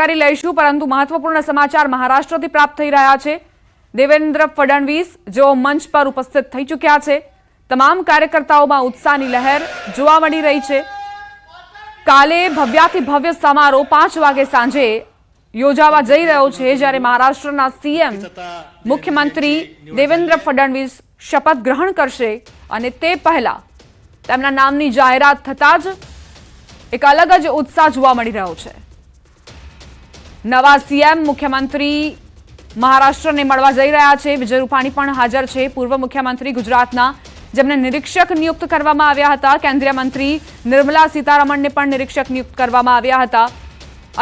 જાણકારી લઈશું, પરંતુ મહત્વપૂર્ણ સમાચાર મહારાષ્ટ્રથી પ્રાપ્ત થઈ રહ્યા છે। દેવેન્દ્ર ફડણવીસ જેઓ મંચ પર ઉપસ્થિત થઈ ચૂક્યા છે। તમામ કાર્યકર્તાઓમાં ઉત્સાહની લહેર જોવા મળી રહી છે। કાલે ભવ્યાતિ ભવ્ય સમારોહ 5 વાગે સાંજે યોજાવા જઈ રહ્યો છે, જ્યારે મહારાષ્ટ્રના સીએમ મુખ્યમંત્રી દેવેન્દ્ર ફડણવીસ શપથ ગ્રહણ કરશે અને તે પહેલા તેમના નામની જાહેરાત થતા જ એક અલગ જ ઉત્સાહ જોવા મળી રહ્યો છે। નવા સીએમ મુખ્યમંત્રી મહારાષ્ટ્રને મળવા જઈ રહ્યા છે। વિજય રૂપાણી પણ હાજર છે। પૂર્વ મુખ્યમંત્રી ગુજરાતના જેમને નિરીક્ષક નિયુક્ત કરવામાં આવ્યા હતા। કેન્દ્રીય મંત્રી નિર્મલા સીતારમણને પણ નિરીક્ષક નિયુક્ત કરવામાં આવ્યા હતા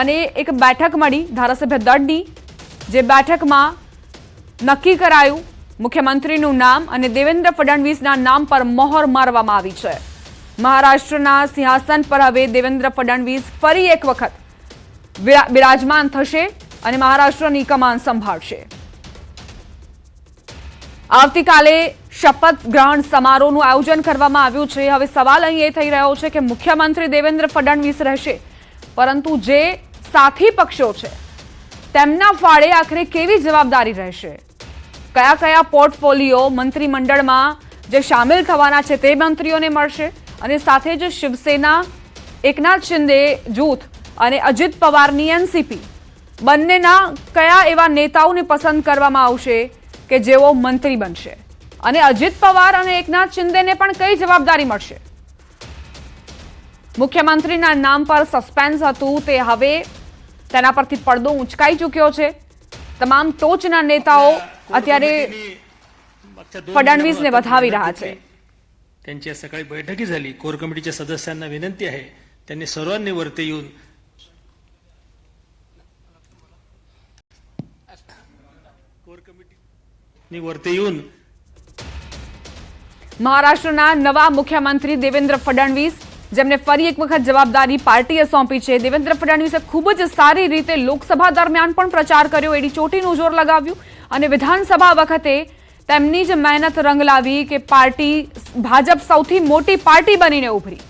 અને એક બેઠક મળી ધારાસભ્ય દળની, જે બેઠકમાં નક્કી કરાયું મુખ્યમંત્રીનું નામ અને દેવેન્દ્ર ફડણવીસના નામ પર મહોર મારવામાં આવી છે। મહારાષ્ટ્રના સિંહાસન પર હવે દેવેન્દ્ર ફડણવીસ ફરી એક વખત બિરાજમાન થશે અને મહારાષ્ટ્રની કમાન સંભાળશે। આવતીકાલે શપથ ગ્રહણ સમારોહનું આયોજન કરવામાં આવ્યું છે। હવે સવાલ અહીં એ થઈ રહ્યો છે કે મુખ્યમંત્રી દેવેન્દ્ર ફડણવીસ રહેશે, પરંતુ જે સાથી પક્ષો છે તેમના ફાળે આખરે કેવી જવાબદારી રહેશે? કયા કયા પોર્ટફોલિયો મંત્રીમંડળમાં જે સામેલ થવાના છે તે મંત્રીઓને મળશે અને સાથે જ શિવસેના, એકનાથ શિંદે જૂથ અને અજિત પવારની એનસીપી બંનેના કયા એવા નેતાઓને પસંદ કરવામાં આવશે કે જેઓ મંત્રી બનશે અને અજિત પવાર અને એકનાથ શિંદેને પણ કઈ જવાબદારી મળશે? મુખ્યમંત્રીના નામ પર સસ્પેન્સ હતું, તે હવે તેના પરથી પડદો ઉંચકાઈ ચૂક્યો છે। તમામ ટોચના નેતાઓ અત્યારે फडणवीसने વધાવી રહ્યા છે। त्यांची सकाळी बैठकी झाली। कोर कमिटीच्या सदस्यांना विनंती आहे त्यांनी सर्वांनी वरती येऊन कोर कमिटीनी वरती येऊन મહારાષ્ટ્રના નવા મુખ્યમંત્રી દેવેન્દ્ર ફડણવીસ, જેમને ફરી એક વખત જવાબદારી પાર્ટીએ સોંપી છે। દેવેન્દ્ર ફડણવીસે ખૂબ જ સારી રીતે લોકસભા દરમિયાન પણ પ્રચાર કર્યો, એડી ચોટીનું જોર લગાવ્યું અને વિધાનસભા વખતે તેમની જ મહેનત રંગ લાવી કે પાર્ટી ભાજપ સૌથી મોટી પાર્ટી બનીને ઉભરી।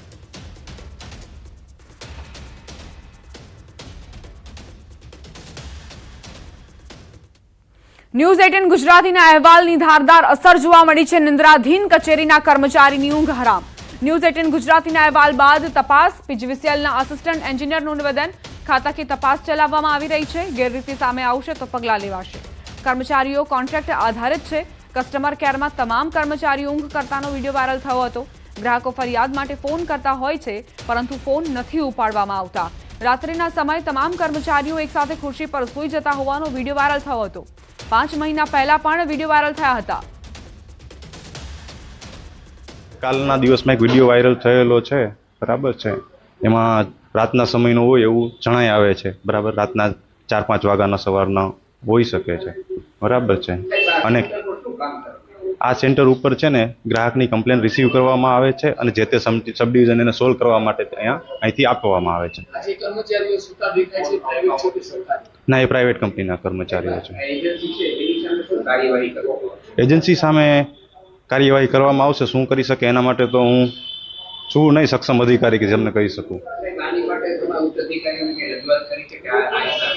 ન્યૂઝ 18 ગુજરાતીના અહેવાલની ધારદાર અસર જોવા મળી છે। નિંદ્રાધીન કચેરીના કર્મચારીની ઊંઘ હરામ। ન્યૂઝ 18 ગુજરાતીના અહેવાલ બાદ તપાસ, પીજીવીસીએલના આસિસ્ટન્ટ એન્જિનિયરનું નિવેદન, ખાતાકીય તપાસ ચલાવવામાં આવી રહી છે। ગેરરીતિ સામે આવશે તો પગલાં લેવાશે। કર્મચારીઓ કોન્ટ્રાક્ટ આધારિત છે। કસ્ટમર કેરમાં તમામ કર્મચારીઓ ઊંઘ કરતાનો વિડીયો વાયરલ થયો હતો। ગ્રાહકો ફરિયાદ માટે ફોન કરતા હોય છે, પરંતુ ફોન નથી ઉપાડવામાં આવતા। રાત્રિના સમયે તમામ કર્મચારીઓ એકસાથે ખુરશી પર સૂઈ જતા હોવાનો વિડીયો વાયરલ થયો હતો। 5 મહિના પહેલા પણ વિડીયો વાયરલ થયા હતા। કાલના દિવસમાં એક વિડીયો વાયરલ થયેલો છે, બરાબર છે। એમાં રાતના સમયનો હોય એવું જણાઈ આવે છે, બરાબર। રાતના 4-5 વાગ્યાના સવારના હોઈ શકે છે, બરાબર છે। અને આ સેન્ટર ઉપર છે ને ગ્રાહકની કમ્પ્લેન રિસીવ કરવામાં આવે છે અને જે તે સબ ડિવિઝન એને સોલ્વ કરવા માટે અહીંથી આપવામાં આવે છે। ના, એ પ્રાઇવેટ કંપનીના કર્મચારીઓ છે। એજન્સી સામે કાર્યવાહી કરવામાં આવશે। શું કરી શકે એના માટે તો હું છું નહીં સક્ષમ અધિકારી કે જેમને કહી શકું।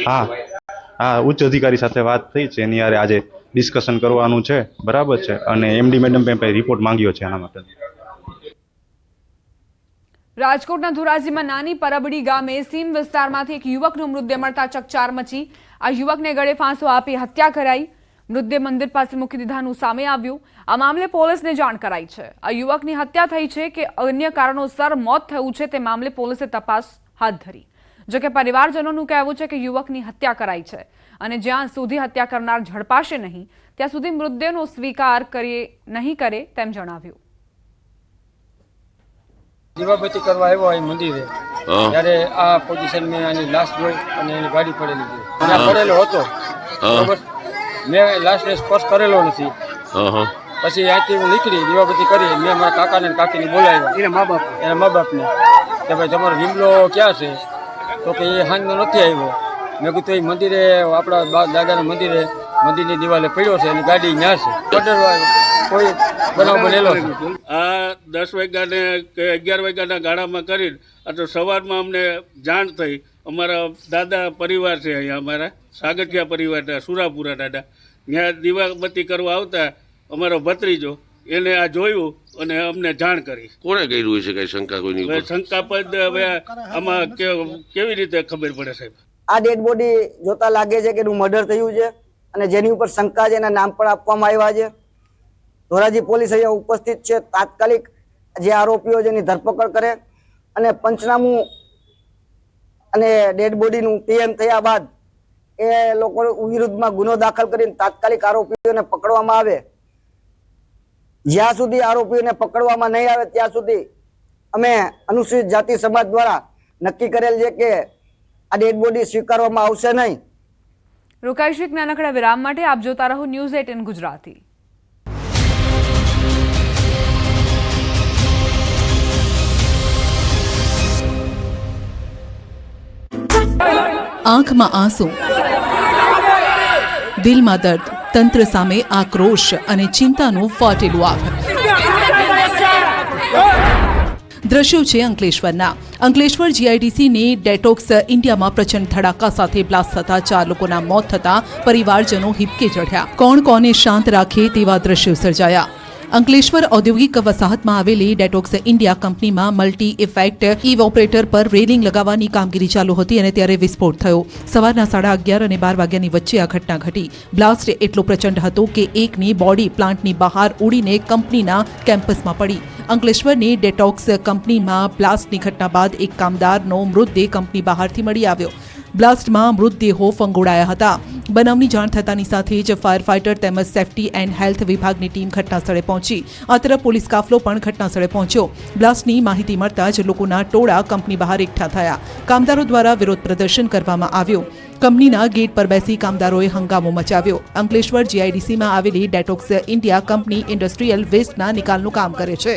હા હા, ઉચ્ચ અધિકારી સાથે વાત થઈ છે, એની યારે આજે ડિસ્કશન કરવાનું છે, બરાબર છે। અને એમડી મેડમ પાસે રિપોર્ટ માંગ્યો છે એના માટે। રાજકોટના ધોરાજીમાં નાની પરબડી ગામે સીમ વિસ્તારમાંથી એક યુવકનો મૃતદેહ મળતા ચકચાર મચી। આ યુવકને ગળે ફાંસો આપી હત્યા કરાઈ। મૃતદેહ મંદિર પાસે મૂકી દીધાનું સામે આવ્યું। આ મામલે પોલીસને જાણ કરાઈ છે। આ યુવકની હત્યા થઈ છે કે અન્ય કારણોસર મોત થયું છે તે મામલે પોલીસે તપાસ હાથ ધરી। જોકે પરિવારજનોનું કહેવું છે કે યુવકની હત્યા કરાઈ છે અને જ્યાં સુધી હત્યા કરનાર ઝડપાશે નહીં ત્યાં સુધી મૃતદેહનો સ્વીકાર નહીં કરે તેમ જણાવ્યું। દીવાબત્તી કરવા આવ્યો અહીં મંદિરે, ત્યારે આ પોઝિશનમાં આની લાશ જોઈ અને એની ગાડી પડેલી જોઈ। ત્યાં પડેલો હતો, બરોબર। મેં લાશને સ્પર્શ કરેલો નથી। પછી અહીંથી હું નીકળી, દીવાબત્તી કરી, મેં મારા કાકાને કાકીને બોલાવ્યા, એના મા બાપને કે ભાઈ તમારો વિમલો ક્યાં છે? તો કે એ હાંજનો નથી આવ્યો। મેં કીધું એ મંદિરે, આપણા દાદાના મંદિરે, મંદિરની દિવાલે પડ્યો છે, એની ગાડી ત્યાં છે। કોઈ બનાવ બનેલો છે? આ 10 વાગ્યાને કે 11 વાગ્યાના ગાળામાં કરીને તો સવારમાં અમને જાણ થઈ અમારા દાદા પરિવાર છે અહીંયા અમારા સાગઠિયા પરિવાર સુરાપુરા દાદા ત્યાં દીવાબત્તી કરવા આવતા અમારો ભત્રીજો એને આ જોયું અને અમને જાણ કરી. કોણે કર્યું હશે કઈ શંકા કોઈની હવે ઉપર? શંકાસ્પદ હવે આમાં કેવી રીતે ખબર પડે સાહેબ? આ ડેડ બોડી જોતા લાગે છે કે એનું મર્ડર થયું છે અને જેની ઉપર શંકા છે એના નામ પણ આપવામાં આવ્યા છે. ધોરાજી પોલીસ અહીંયા ઉપસ્થિત છે. તાત્કાલિક જે આરોપીઓ છે એની ધરપકડ કરે અને પંચનામું અને ડેડ બોડીનું પીએમ થયા બાદ એ લોકો વિરુદ્ધમાં ગુનો દાખલ કરીને તાત્કાલિક આરોપીઓને પકડવામાં આવે. જ્યાં સુધી આરોપીઓને પકડવામાં નહીં આવે ત્યાં સુધી અમે અનુસૂચિત જાતિ સમાજ દ્વારા નક્કી કરેલ છે કે આ ડેડ બોડી સ્વીકારવામાં આવશે નહીં. રોકાઈશું એક નાનકડા વિરામ માટે. આપ જોતા રહો ન્યૂઝ 18 ગુજરાતી. આંખમાં આંસુ, દિલમાં દર્દ, તંત્ર સામે આક્રોશ અને ચિંતાનું ફાટેલું આગ. દ્રશ્યો છે અંકલેશ્વરના. અંકલેશ્વર જીઆઈડીસીની ડેટોક્સ ઇન્ડિયામાં પ્રચંડ ધડાકા સાથે બ્લાસ્ટ થતા 4 લોકોના મોત થતા પરિવારજનો હિબકે ચઢ્યા. કોણ કોને શાંત રાખે તેવા દ્રશ્યો સર્જાયા. અંકલેશ્વર ઔદ્યોગિક વસાહતમાં આવેલી ડેટોક્સ ઇન્ડિયા કંપનીમાં મલ્ટી ઇફેક્ટ ઇવોપરેટર પર રેલિંગ લગાવવાની કામગીરી ચાલુ હતી અને ત્યારે વિસ્ફોટ થયો. સવારના 11:30 અને 12 વાગ્યાની વચ્ચે આ ઘટના ઘટી. બ્લાસ્ટ એટલો પ્રચંડ હતો કે એકની બોડી પ્લાન્ટની બહાર ઉડીને કંપનીના કેમ્પસમાં પડી. અંકલેશ્વરની ડેટોક્સ કંપનીમાં બ્લાસ્ટની ઘટના બાદ એક કામદારનો મૃતદેહ કંપની બહારથી મળી આવ્યો. બ્લાસ્ટમાં મૃતદેહો ફંગોળાયા હતા. બનાવની જાણ થતાની સાથે જ ફાયર ફાઇટર તેમજ સેફટી એન્ડ હેલ્થ વિભાગની ટીમ ઘટનાસ્થળે પહોંચી. આ તરફ પોલીસ કાફલો પણ ઘટનાસ્થળે પહોંચ્યો. બ્લાસ્ટની માહિતી મળતા જ લોકોના ટોળા કંપની બહાર એકઠા થયા. કામદારો દ્વારા વિરોધ પ્રદર્શન કરવામાં આવ્યું. કંપનીના ગેટ પર બેસી કામદારોએ હંગામો મચાવ્યો. અંકલેશ્વર જીઆઈડીસીમાં આવેલી ડેટોક્સ ઇન્ડિયા કંપની ઇન્ડસ્ટ્રીયલ વેસ્ટના નિકાલનું કામ કરે છે.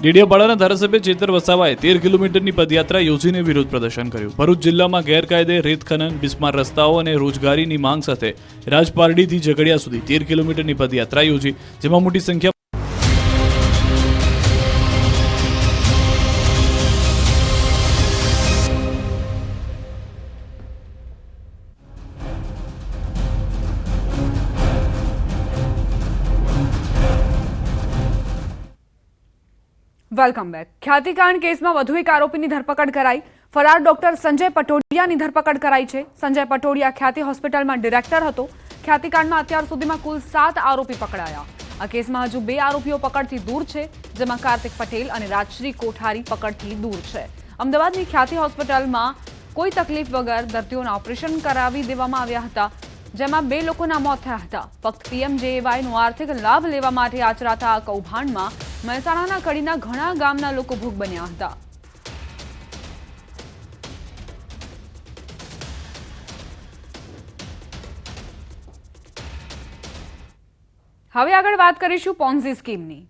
ડેડિયાપાડાના ધારાસભ્ય ચેતર વસાવાએ 13 કિલોમીટરની પદયાત્રા યોજીને વિરોધ પ્રદર્શન કર્યું. ભરૂચ જિલ્લામાં ગેરકાયદે રેત ખનન, બિસ્માર રસ્તાઓ અને રોજગારીની માંગ સાથે રાજપારડીથી ઝઘડિયા સુધી 13 કિલોમીટરની પદયાત્રા યોજી, જેમાં મોટી સંખ્યા વેલકમ બેક. ખ્યાતિકાંડ કેસમાં વધુ એક આરોપીની ધરપકડ કરાઈ. ફરાર ડોક્ટર સંજય પટોડિયાની ધરપકડ કરાઈ છે. સંજય પટોડિયા ખ્યાતિ હોસ્પિટલમાં ડિરેક્ટર હતો. ખ્યાતિકાંડમાં અત્યાર સુધીમાં કુલ 7 આરોપી પકડાયા. આ કેસમાં હજુ 2 આરોપીઓ પકડથી દૂર છે, જેમાં કાર્તિક પટેલ અને રાજશ્રી કોઠારી પકડથી દૂર છે. અમદાવાદની ખ્યાતિ હોસ્પિટલમાં કોઈ તકલીફ વગર દર્દીઓના ઓપરેશન કરાવી દેવામાં આવ્યા હતા, જેમાં 2 લોકોના મોત થયા હતા. ફક્ત પીએમજેએવાયનો આર્થિક લાભ લેવા માટે આચરાતા આ કૌભાંડમાં મહેસાણાના કડીના ઘણા ગામના લોકો ભોગ બન્યા હતા. હવે આગળ વાત કરીશું પોન્ઝી સ્કીમની.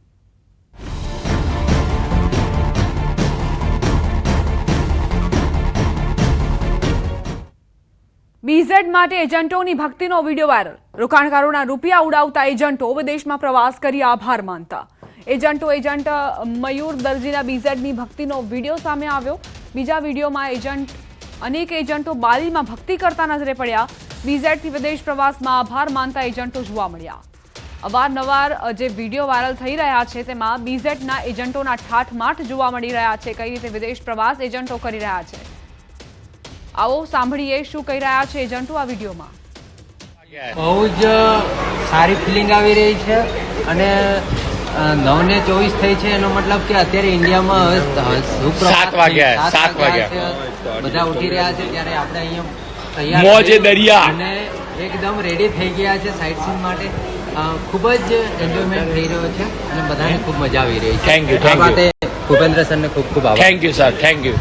બીઝેડ માટે એજન્ટોની ભક્તિનો વિડીયો વાયરલ. રોકાણકારોના રૂપિયા ઉડાવતા એજન્ટો વિદેશમાં પ્રવાસ કરી આભાર માનતા. એજન્ટ મયુર દરજીના બીઝેડની ભક્તિનો વિડીયો સામે આવ્યો. બીજા વિડીયોમાં અનેક એજન્ટો બાલીમાં ભક્તિ કરતા નજરે પડ્યા. બીઝેડથી વિદેશ પ્રવાસમાં આભાર માનતા એજન્ટો જોવા મળ્યા. અવારનવાર જે વિડીયો વાયરલ થઈ રહ્યા છે તેમાં બીઝેડના એજન્ટોના ઠાઠમાઠ જોવા મળી રહ્યા છે. કઈ રીતે વિદેશ પ્રવાસ એજન્ટો કરી રહ્યા છે, આવો સાંભળીએ શું કહી રહ્યા છે એજન્ટો આ વિડીયોમાં. બહુ જ સારી ફિલિંગ આવી રહી છે અને 9:24 થઈ છે. એનો મતલબ કે અત્યારે ઇન્ડિયામાં હવે 7 વાગ્યા બધા ઉઠી રહ્યા છે, ત્યારે આપણે અહીંયા તૈયાર દરિયા અને એકદમ રેડી થઈ ગયા છે સાઇટ સીન માટે. ખૂબ જ એન્જોયમેન્ટ થઈ રહ્યો છે અને બધાને ખૂબ મજા આવી રહી છે. Thank you. આ માટે ભૂપેન્દ્ર સરને ખૂબ ખૂબ આભાર. Thank you sir, thank you.